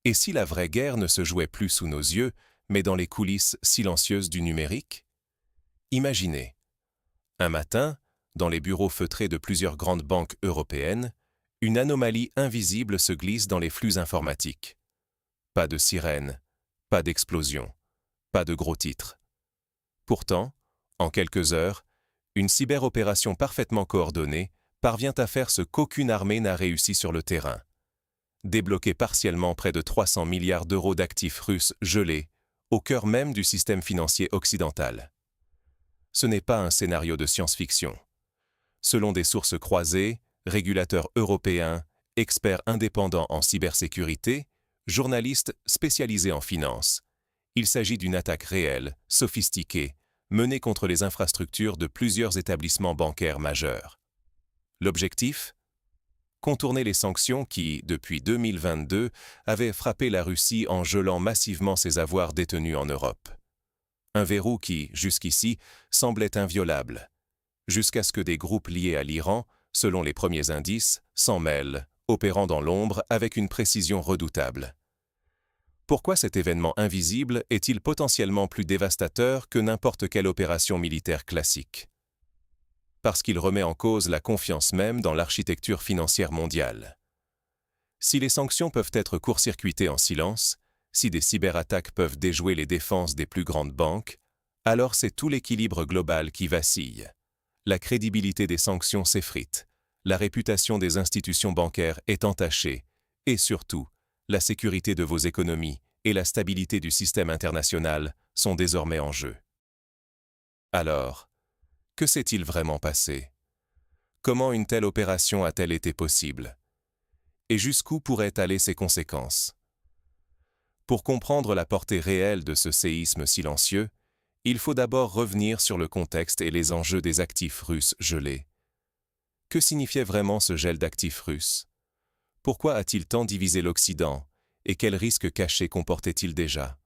Et si la vraie guerre ne se jouait plus sous nos yeux, mais dans les coulisses silencieuses du numérique? Imaginez. Un matin, dans les bureaux feutrés de plusieurs grandes banques européennes, une anomalie invisible se glisse dans les flux informatiques. Pas de sirène, pas d'explosion, pas de gros titres. Pourtant, en quelques heures, une cyberopération parfaitement coordonnée parvient à faire ce qu'aucune armée n'a réussi sur le terrain. Débloquer partiellement près de 300 milliards d'euros d'actifs russes gelés, au cœur même du système financier occidental. Ce n'est pas un scénario de science-fiction. Selon des sources croisées, régulateurs européens, experts indépendants en cybersécurité, journalistes spécialisés en finance, il s'agit d'une attaque réelle, sophistiquée, menée contre les infrastructures de plusieurs établissements bancaires majeurs. L'objectif ? Contourner les sanctions qui, depuis 2022, avaient frappé la Russie en gelant massivement ses avoirs détenus en Europe. Un verrou qui, jusqu'ici, semblait inviolable, jusqu'à ce que des groupes liés à l'Iran, selon les premiers indices, s'en mêlent, opérant dans l'ombre avec une précision redoutable. Pourquoi cet événement invisible est-il potentiellement plus dévastateur que n'importe quelle opération militaire classique? Parce qu'il remet en cause la confiance même dans l'architecture financière mondiale. Si les sanctions peuvent être court-circuitées en silence, si des cyberattaques peuvent déjouer les défenses des plus grandes banques, alors c'est tout l'équilibre global qui vacille. La crédibilité des sanctions s'effrite, la réputation des institutions bancaires est entachée, et surtout, la sécurité de vos économies et la stabilité du système international sont désormais en jeu. Alors, que s'est-il vraiment passé? Comment une telle opération a-t-elle été possible? Et jusqu'où pourraient aller ses conséquences? Pour comprendre la portée réelle de ce séisme silencieux, il faut d'abord revenir sur le contexte et les enjeux des actifs russes gelés. Que signifiait vraiment ce gel d'actifs russes? Pourquoi a-t-il tant divisé l'Occident? Et quels risques cachés comportait-il déjà?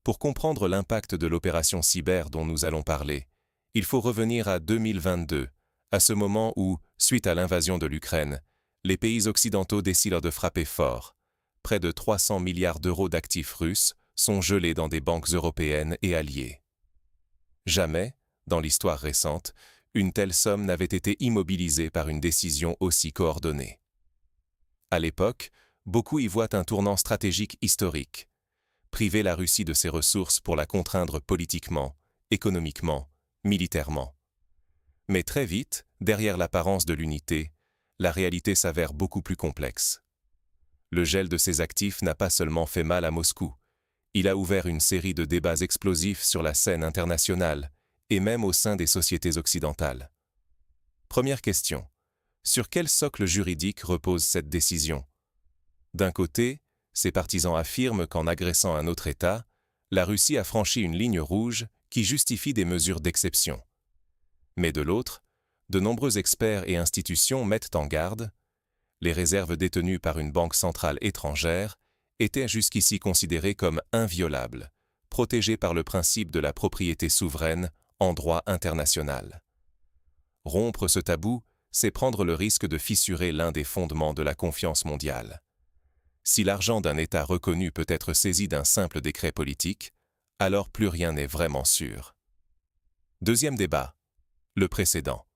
Pour comprendre l'impact de l'opération cyber dont nous allons parler, il faut revenir à 2022, à ce moment où, suite à l'invasion de l'Ukraine, les pays occidentaux décident de frapper fort. Près de 300 milliards d'euros d'actifs russes sont gelés dans des banques européennes et alliées. Jamais, dans l'histoire récente, une telle somme n'avait été immobilisée par une décision aussi coordonnée. À l'époque, beaucoup y voient un tournant stratégique historique. Priver la Russie de ses ressources pour la contraindre politiquement, économiquement, militairement. Mais très vite, derrière l'apparence de l'unité, la réalité s'avère beaucoup plus complexe. Le gel de ces actifs n'a pas seulement fait mal à Moscou, il a ouvert une série de débats explosifs sur la scène internationale et même au sein des sociétés occidentales. Première question. Sur quel socle juridique repose cette décision? D'un côté, ses partisans affirment qu'en agressant un autre État, la Russie a franchi une ligne rouge qui justifie des mesures d'exception. Mais de l'autre, de nombreux experts et institutions mettent en garde. Les réserves détenues par une banque centrale étrangère étaient jusqu'ici considérées comme inviolables, protégées par le principe de la propriété souveraine en droit international. Rompre ce tabou, c'est prendre le risque de fissurer l'un des fondements de la confiance mondiale. Si l'argent d'un État reconnu peut être saisi d'un simple décret politique, alors plus rien n'est vraiment sûr. Deuxième débat. Le précédent.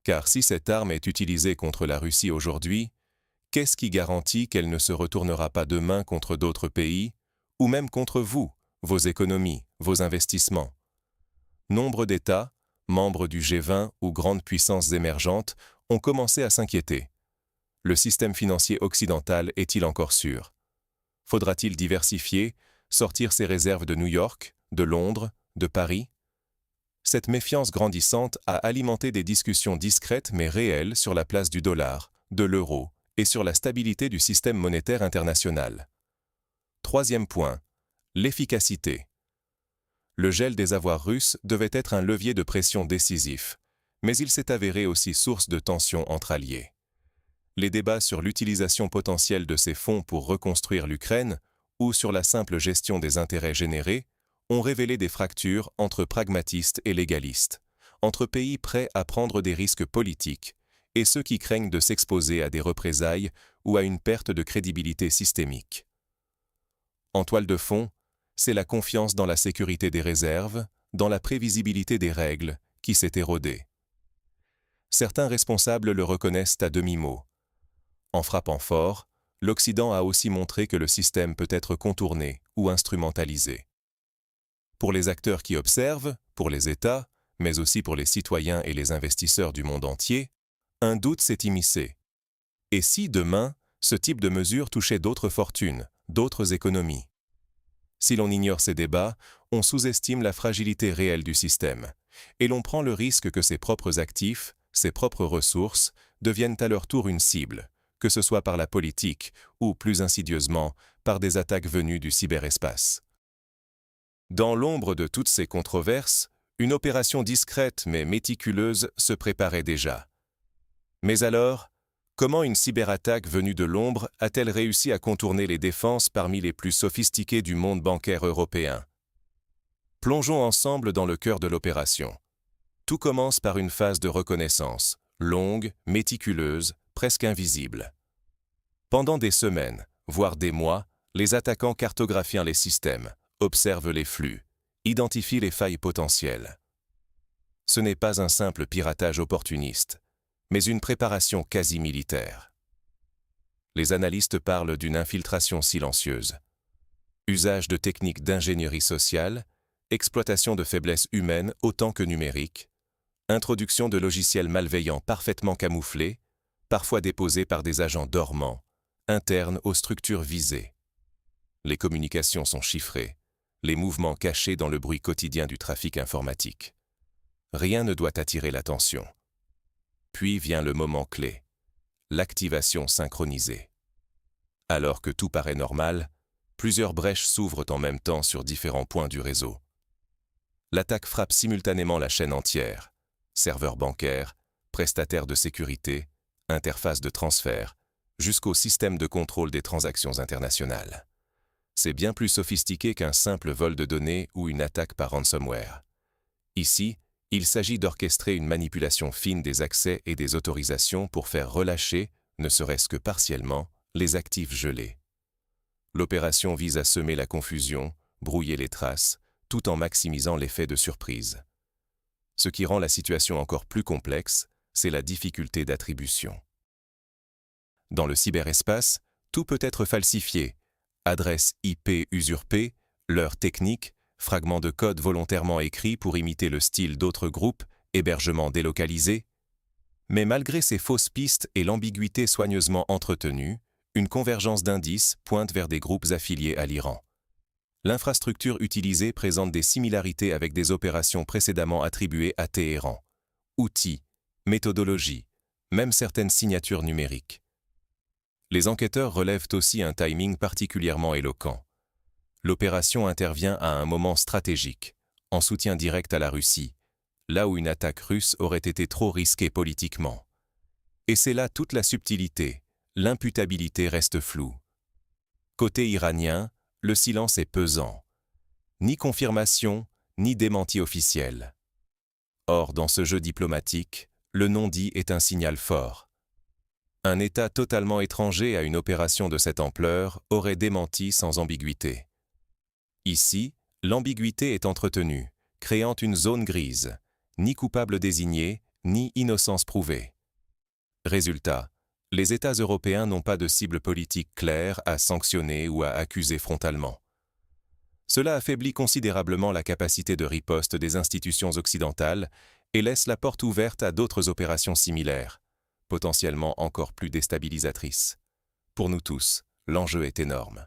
Car si cette arme est utilisée contre la Russie aujourd'hui, qu'est-ce qui garantit qu'elle ne se retournera pas demain contre d'autres pays, ou même contre vous, vos économies, vos investissements? Nombre d'États, membres du G20 ou grandes puissances émergentes, ont commencé à s'inquiéter. Le système financier occidental est-il encore sûr? Faudra-t-il diversifier, sortir ses réserves de New York, de Londres, de Paris? Cette méfiance grandissante a alimenté des discussions discrètes mais réelles sur la place du dollar, de l'euro et sur la stabilité du système monétaire international. Troisième point, l'efficacité. Le gel des avoirs russes devait être un levier de pression décisif, mais il s'est avéré aussi source de tensions entre alliés. Les débats sur l'utilisation potentielle de ces fonds pour reconstruire l'Ukraine ou sur la simple gestion des intérêts générés ont révélé des fractures entre pragmatistes et légalistes, entre pays prêts à prendre des risques politiques et ceux qui craignent de s'exposer à des représailles ou à une perte de crédibilité systémique. En toile de fond, c'est la confiance dans la sécurité des réserves, dans la prévisibilité des règles, qui s'est érodée. Certains responsables le reconnaissent à demi-mot. En frappant fort, l'Occident a aussi montré que le système peut être contourné ou instrumentalisé. Pour les acteurs qui observent, pour les États, mais aussi pour les citoyens et les investisseurs du monde entier, un doute s'est immiscé. Et si, demain, ce type de mesure touchait d'autres fortunes, d'autres économies? Si l'on ignore ces débats, on sous-estime la fragilité réelle du système, et l'on prend le risque que ses propres actifs, ses propres ressources, deviennent à leur tour une cible, que ce soit par la politique ou, plus insidieusement, par des attaques venues du cyberespace. Dans l'ombre de toutes ces controverses, une opération discrète mais méticuleuse se préparait déjà. Mais alors, comment une cyberattaque venue de l'ombre a-t-elle réussi à contourner les défenses parmi les plus sophistiquées du monde bancaire européen? Plongeons ensemble dans le cœur de l'opération. Tout commence par une phase de reconnaissance, longue, méticuleuse, presque invisible. Pendant des semaines, voire des mois, les attaquants cartographient les systèmes, observent les flux, identifient les failles potentielles. Ce n'est pas un simple piratage opportuniste, mais une préparation quasi militaire. Les analystes parlent d'une infiltration silencieuse. Usage de techniques d'ingénierie sociale, exploitation de faiblesses humaines autant que numériques, introduction de logiciels malveillants parfaitement camouflés, parfois déposés par des agents dormants, internes aux structures visées. Les communications sont chiffrées, les mouvements cachés dans le bruit quotidien du trafic informatique. Rien ne doit attirer l'attention. Puis vient le moment clé, l'activation synchronisée. Alors que tout paraît normal, plusieurs brèches s'ouvrent en même temps sur différents points du réseau. L'attaque frappe simultanément la chaîne entière, serveurs bancaires, prestataires de sécurité, interfaces de transfert, jusqu'au système de contrôle des transactions internationales. C'est bien plus sophistiqué qu'un simple vol de données ou une attaque par ransomware. Ici, il s'agit d'orchestrer une manipulation fine des accès et des autorisations pour faire relâcher, ne serait-ce que partiellement, les actifs gelés. L'opération vise à semer la confusion, brouiller les traces, tout en maximisant l'effet de surprise. Ce qui rend la situation encore plus complexe, c'est la difficulté d'attribution. Dans le cyberespace, tout peut être falsifié. Adresses IP usurpées, leurres techniques, fragments de code volontairement écrits pour imiter le style d'autres groupes, hébergement délocalisé. Mais malgré ces fausses pistes et l'ambiguïté soigneusement entretenue, une convergence d'indices pointe vers des groupes affiliés à l'Iran. L'infrastructure utilisée présente des similarités avec des opérations précédemment attribuées à Téhéran. Outils, méthodologies, même certaines signatures numériques. Les enquêteurs relèvent aussi un timing particulièrement éloquent. L'opération intervient à un moment stratégique, en soutien direct à la Russie, là où une attaque russe aurait été trop risquée politiquement. Et c'est là toute la subtilité, l'imputabilité reste floue. Côté iranien, le silence est pesant. Ni confirmation, ni démenti officiel. Or, dans ce jeu diplomatique, le non-dit est un signal fort. Un État totalement étranger à une opération de cette ampleur aurait démenti sans ambiguïté. Ici, l'ambiguïté est entretenue, créant une zone grise, ni coupable désigné, ni innocence prouvée. Résultat, les États européens n'ont pas de cible politique claire à sanctionner ou à accuser frontalement. Cela affaiblit considérablement la capacité de riposte des institutions occidentales et laisse la porte ouverte à d'autres opérations similaires, potentiellement encore plus déstabilisatrices. Pour nous tous, l'enjeu est énorme.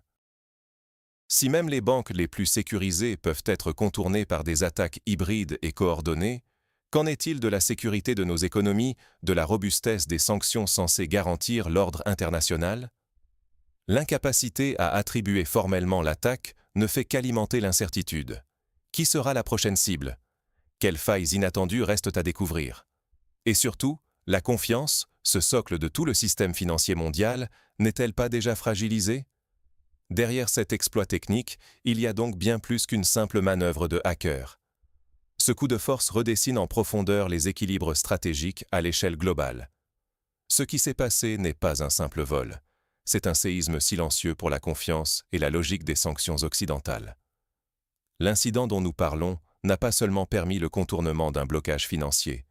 Si même les banques les plus sécurisées peuvent être contournées par des attaques hybrides et coordonnées, qu'en est-il de la sécurité de nos économies, de la robustesse des sanctions censées garantir l'ordre international? L'incapacité à attribuer formellement l'attaque ne fait qu'alimenter l'incertitude. Qui sera la prochaine cible? Quelles failles inattendues restent à découvrir? Et surtout, la confiance, ce socle de tout le système financier mondial, n'est-elle pas déjà fragilisée? Derrière cet exploit technique, il y a donc bien plus qu'une simple manœuvre de hacker. Ce coup de force redessine en profondeur les équilibres stratégiques à l'échelle globale. Ce qui s'est passé n'est pas un simple vol. c'est un séisme silencieux pour la confiance et la logique des sanctions occidentales. L'incident dont nous parlons n'a pas seulement permis le contournement d'un blocage financier.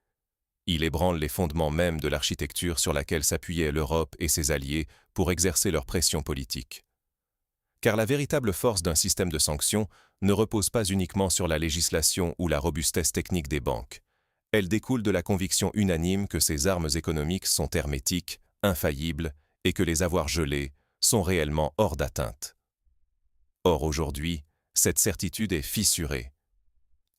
Il ébranle les fondements mêmes de l'architecture sur laquelle s'appuyaient l'Europe et ses alliés pour exercer leur pression politique. Car la véritable force d'un système de sanctions ne repose pas uniquement sur la législation ou la robustesse technique des banques. Elle découle de la conviction unanime que ces armes économiques sont hermétiques, infaillibles, et que les avoirs gelés sont réellement hors d'atteinte. Or aujourd'hui, cette certitude est fissurée.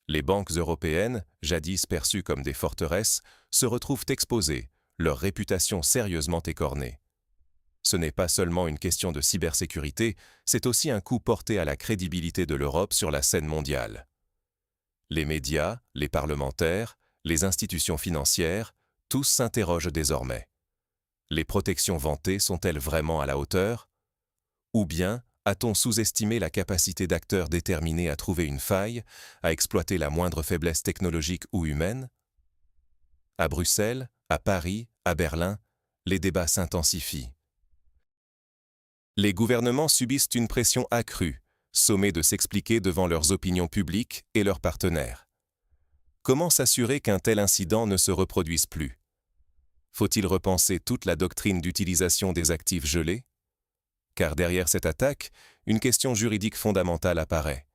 Les banques européennes, jadis perçues comme des forteresses, se retrouvent exposées, leur réputation sérieusement écornée. Ce n'est pas seulement une question de cybersécurité, c'est aussi un coup porté à la crédibilité de l'Europe sur la scène mondiale. Les médias, les parlementaires, les institutions financières, tous s'interrogent désormais. Les protections vantées sont-elles vraiment à la hauteur? Ou bien a-t-on sous-estimé la capacité d'acteurs déterminés à trouver une faille, à exploiter la moindre faiblesse technologique ou humaine? À Bruxelles, à Paris, à Berlin, les débats s'intensifient. Les gouvernements subissent une pression accrue, sommés de s'expliquer devant leurs opinions publiques et leurs partenaires. Comment s'assurer qu'un tel incident ne se reproduise plus? Faut-il repenser toute la doctrine d'utilisation des actifs gelés? Car derrière cette attaque, une question juridique fondamentale apparaît.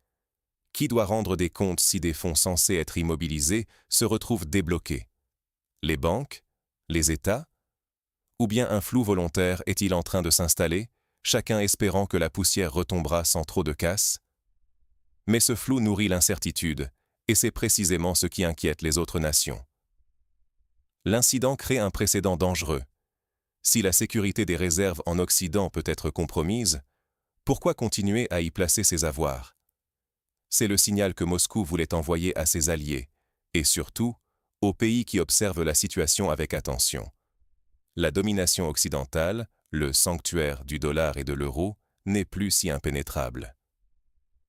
Qui doit rendre des comptes si des fonds censés être immobilisés se retrouvent débloqués? Les banques? Les États? Ou bien un flou volontaire est-il en train de s'installer, chacun espérant que la poussière retombera sans trop de casse? Mais ce flou nourrit l'incertitude, et c'est précisément ce qui inquiète les autres nations. L'incident crée un précédent dangereux. Si la sécurité des réserves en Occident peut être compromise, pourquoi continuer à y placer ses avoirs? C'est le signal que Moscou voulait envoyer à ses alliés, et surtout, aux pays qui observent la situation avec attention. La domination occidentale, le sanctuaire du dollar et de l'euro, n'est plus si impénétrable.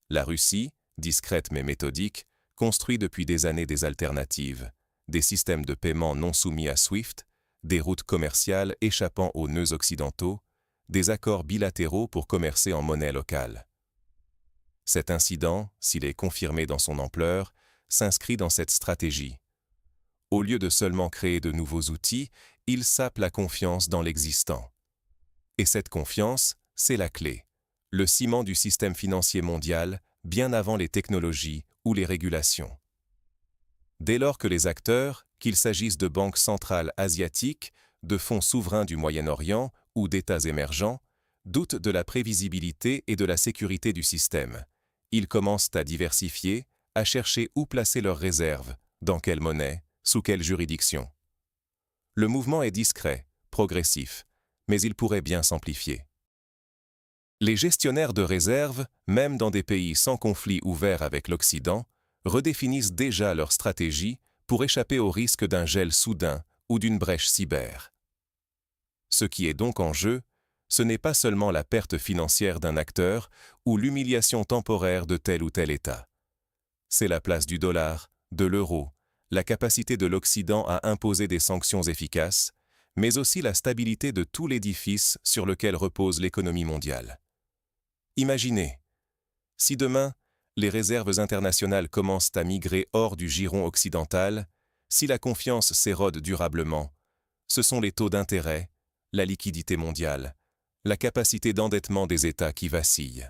La Russie, discrète mais méthodique, construit depuis des années des alternatives, des systèmes de paiement non soumis à SWIFT, des routes commerciales échappant aux nœuds occidentaux, des accords bilatéraux pour commercer en monnaie locale. Cet incident, s'il est confirmé dans son ampleur, s'inscrit dans cette stratégie. Au lieu de seulement créer de nouveaux outils, il sape la confiance dans l'existant. Et cette confiance, c'est la clé, le ciment du système financier mondial, bien avant les technologies ou les régulations. Dès lors que les acteurs, qu'il s'agisse de banques centrales asiatiques, de fonds souverains du Moyen-Orient ou d'États émergents, doutent de la prévisibilité et de la sécurité du système, ils commencent à diversifier, à chercher où placer leurs réserves, dans quelle monnaie, sous quelle juridiction. Le mouvement est discret, progressif, mais il pourrait bien s'amplifier. Les gestionnaires de réserves, même dans des pays sans conflit ouvert avec l'Occident, redéfinissent déjà leur stratégie pour échapper au risque d'un gel soudain ou d'une brèche cyber. Ce qui est donc en jeu, ce n'est pas seulement la perte financière d'un acteur ou l'humiliation temporaire de tel ou tel État. C'est la place du dollar, de l'euro, la capacité de l'Occident à imposer des sanctions efficaces, mais aussi la stabilité de tout l'édifice sur lequel repose l'économie mondiale. Imaginez, si demain, les réserves internationales commencent à migrer hors du giron occidental, si la confiance s'érode durablement, ce sont les taux d'intérêt, la liquidité mondiale, la capacité d'endettement des États qui vacillent.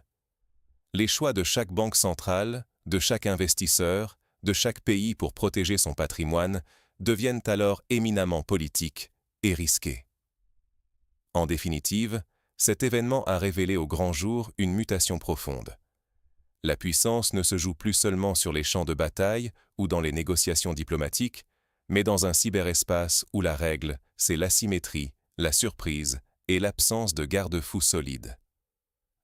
Les choix de chaque banque centrale, de chaque investisseur, de chaque pays pour protéger son patrimoine deviennent alors éminemment politiques et risqués. En définitive, cet événement a révélé au grand jour une mutation profonde. La puissance ne se joue plus seulement sur les champs de bataille ou dans les négociations diplomatiques, mais dans un cyberespace où la règle, c'est l'asymétrie, la surprise et l'absence de garde-fous solides.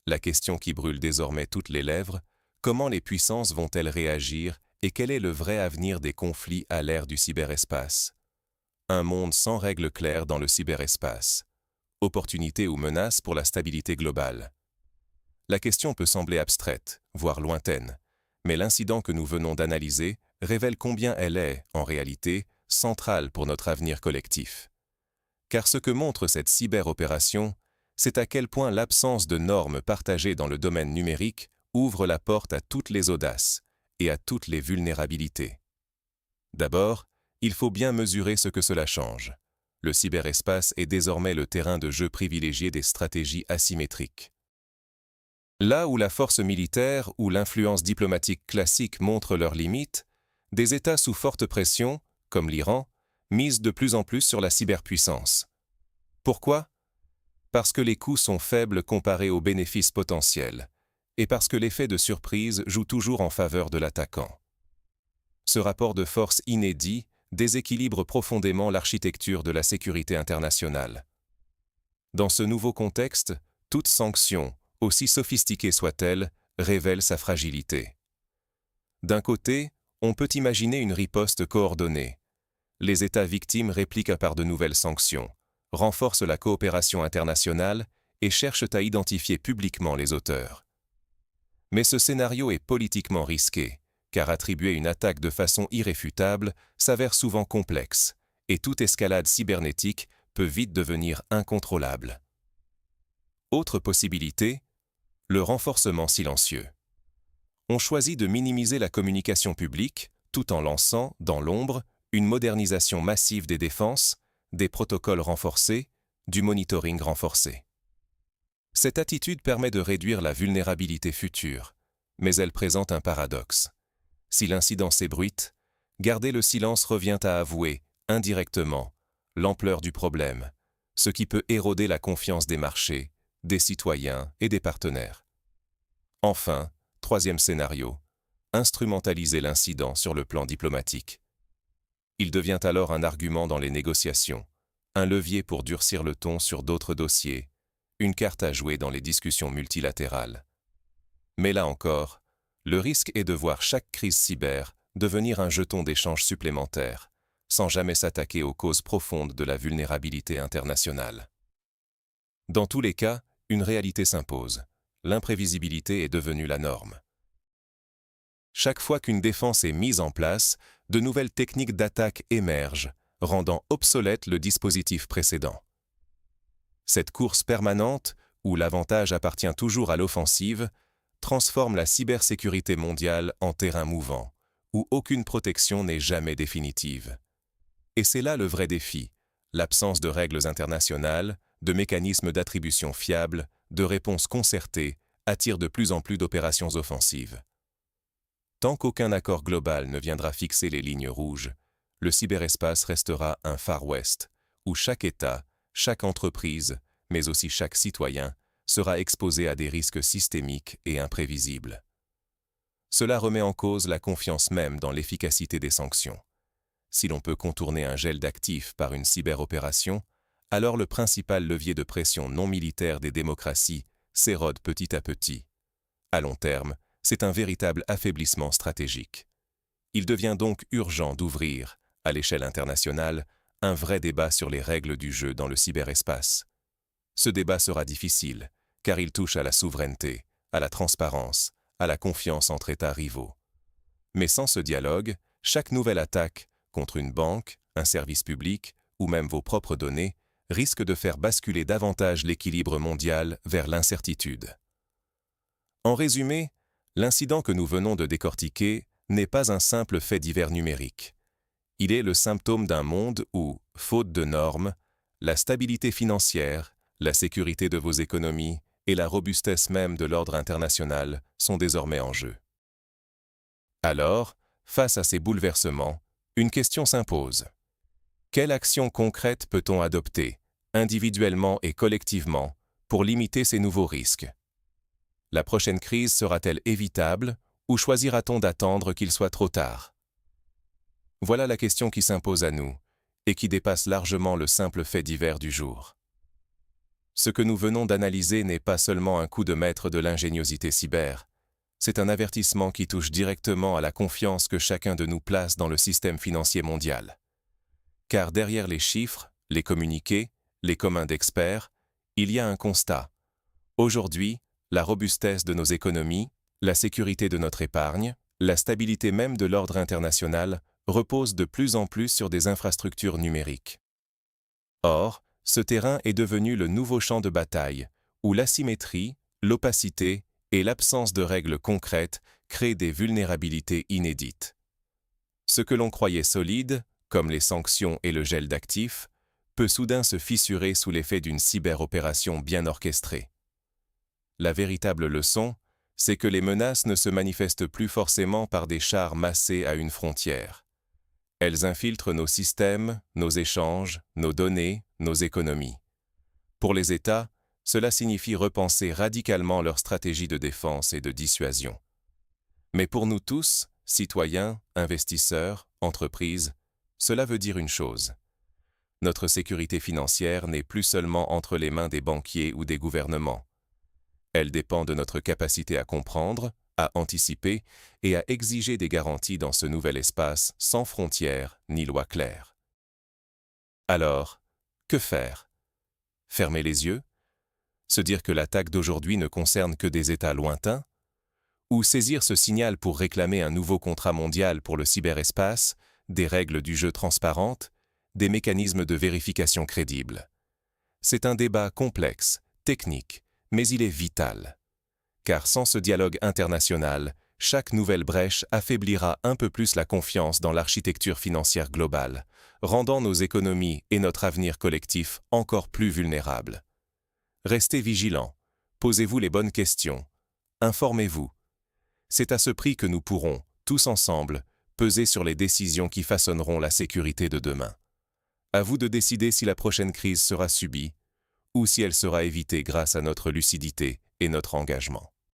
La question qui brûle désormais toutes les lèvres, comment les puissances vont-elles réagir et quel est le vrai avenir des conflits à l'ère du cyberespace? Un monde sans règles claires dans le cyberespace. Opportunité ou menace pour la stabilité globale. La question peut sembler abstraite, voire lointaine, mais l'incident que nous venons d'analyser révèle combien elle est, en réalité, centrale pour notre avenir collectif. Car ce que montre cette cyberopération, c'est à quel point l'absence de normes partagées dans le domaine numérique ouvre la porte à toutes les audaces et à toutes les vulnérabilités. D'abord, il faut bien mesurer ce que cela change. Le cyberespace est désormais le terrain de jeu privilégié des stratégies asymétriques. Là où la force militaire ou l'influence diplomatique classique montrent leurs limites, des États sous forte pression, comme l'Iran, misent de plus en plus sur la cyberpuissance. Pourquoi? Parce que les coûts sont faibles comparés aux bénéfices potentiels, et parce que l'effet de surprise joue toujours en faveur de l'attaquant. Ce rapport de force inédit déséquilibre profondément l'architecture de la sécurité internationale. Dans ce nouveau contexte, toute sanction, aussi sophistiquée soit-elle, révèle sa fragilité. D'un côté, on peut imaginer une riposte coordonnée. Les États victimes répliquent par de nouvelles sanctions, renforcent la coopération internationale et cherchent à identifier publiquement les auteurs. Mais ce scénario est politiquement risqué, car attribuer une attaque de façon irréfutable s'avère souvent complexe, et toute escalade cybernétique peut vite devenir incontrôlable. Autre possibilité, le renforcement silencieux. On choisit de minimiser la communication publique tout en lançant, dans l'ombre, une modernisation massive des défenses, des protocoles renforcés, du monitoring renforcé. Cette attitude permet de réduire la vulnérabilité future, mais elle présente un paradoxe. Si l'incident s'ébruite, garder le silence revient à avouer, indirectement, l'ampleur du problème, ce qui peut éroder la confiance des marchés, des citoyens et des partenaires. Enfin, troisième scénario, instrumentaliser l'incident sur le plan diplomatique. Il devient alors un argument dans les négociations, un levier pour durcir le ton sur d'autres dossiers, une carte à jouer dans les discussions multilatérales. Mais là encore, le risque est de voir chaque crise cyber devenir un jeton d'échange supplémentaire, sans jamais s'attaquer aux causes profondes de la vulnérabilité internationale. Dans tous les cas, une réalité s'impose. L'imprévisibilité est devenue la norme. Chaque fois qu'une défense est mise en place, de nouvelles techniques d'attaque émergent, rendant obsolète le dispositif précédent. Cette course permanente, où l'avantage appartient toujours à l'offensive, transforme la cybersécurité mondiale en terrain mouvant, où aucune protection n'est jamais définitive. Et c'est là le vrai défi, l'absence de règles internationales, de mécanismes d'attribution fiables, de réponses concertées, attire de plus en plus d'opérations offensives. Tant qu'aucun accord global ne viendra fixer les lignes rouges, le cyberespace restera un Far West, où chaque État, chaque entreprise, mais aussi chaque citoyen, sera exposé à des risques systémiques et imprévisibles. Cela remet en cause la confiance même dans l'efficacité des sanctions. Si l'on peut contourner un gel d'actifs par une cyberopération, alors le principal levier de pression non militaire des démocraties s'érode petit à petit. À long terme, c'est un véritable affaiblissement stratégique. Il devient donc urgent d'ouvrir, à l'échelle internationale, un vrai débat sur les règles du jeu dans le cyberespace. Ce débat sera difficile, car il touche à la souveraineté, à la transparence, à la confiance entre États rivaux. Mais sans ce dialogue, chaque nouvelle attaque, contre une banque, un service public, ou même vos propres données, risque de faire basculer davantage l'équilibre mondial vers l'incertitude. En résumé, l'incident que nous venons de décortiquer n'est pas un simple fait divers numérique. Il est le symptôme d'un monde où, faute de normes, la stabilité financière, la sécurité de vos économies et la robustesse même de l'ordre international sont désormais en jeu. Alors, face à ces bouleversements, une question s'impose. Quelle action concrète peut-on adopter, individuellement et collectivement, pour limiter ces nouveaux risques? La prochaine crise sera-t-elle évitable ou choisira-t-on d'attendre qu'il soit trop tard? Voilà la question qui s'impose à nous et qui dépasse largement le simple fait divers du jour. Ce que nous venons d'analyser n'est pas seulement un coup de maître de l'ingéniosité cyber, c'est un avertissement qui touche directement à la confiance que chacun de nous place dans le système financier mondial. Car derrière les chiffres, les communiqués, les communs d'experts, il y a un constat. Aujourd'hui, la robustesse de nos économies, la sécurité de notre épargne, la stabilité même de l'ordre international reposent de plus en plus sur des infrastructures numériques. Or, Ce terrain est devenu le nouveau champ de bataille, où l'asymétrie, l'opacité et l'absence de règles concrètes créent des vulnérabilités inédites. Ce que l'on croyait solide, comme les sanctions et le gel d'actifs, peut soudain se fissurer sous l'effet d'une cyberopération bien orchestrée. La véritable leçon, c'est que les menaces ne se manifestent plus forcément par des chars massés à une frontière. Elles infiltrent nos systèmes, nos échanges, nos données, nos économies. Pour les États, cela signifie repenser radicalement leur stratégie de défense et de dissuasion. Mais pour nous tous, citoyens, investisseurs, entreprises, cela veut dire une chose. Notre sécurité financière n'est plus seulement entre les mains des banquiers ou des gouvernements. Elle dépend de notre capacité à comprendre, à anticiper et à exiger des garanties dans ce nouvel espace sans frontières ni loi claire. Alors, que faire? Fermer les yeux? Se dire que l'attaque d'aujourd'hui ne concerne que des États lointains? Ou saisir ce signal pour réclamer un nouveau contrat mondial pour le cyberespace, des règles du jeu transparentes, des mécanismes de vérification crédibles? C'est un débat complexe, technique, mais il est vital. Car sans ce dialogue international, chaque nouvelle brèche affaiblira un peu plus la confiance dans l'architecture financière globale, rendant nos économies et notre avenir collectif encore plus vulnérables. Restez vigilants, posez-vous les bonnes questions, informez-vous. C'est à ce prix que nous pourrons, tous ensemble, peser sur les décisions qui façonneront la sécurité de demain. À vous de décider si la prochaine crise sera subie ou si elle sera évitée grâce à notre lucidité et notre engagement.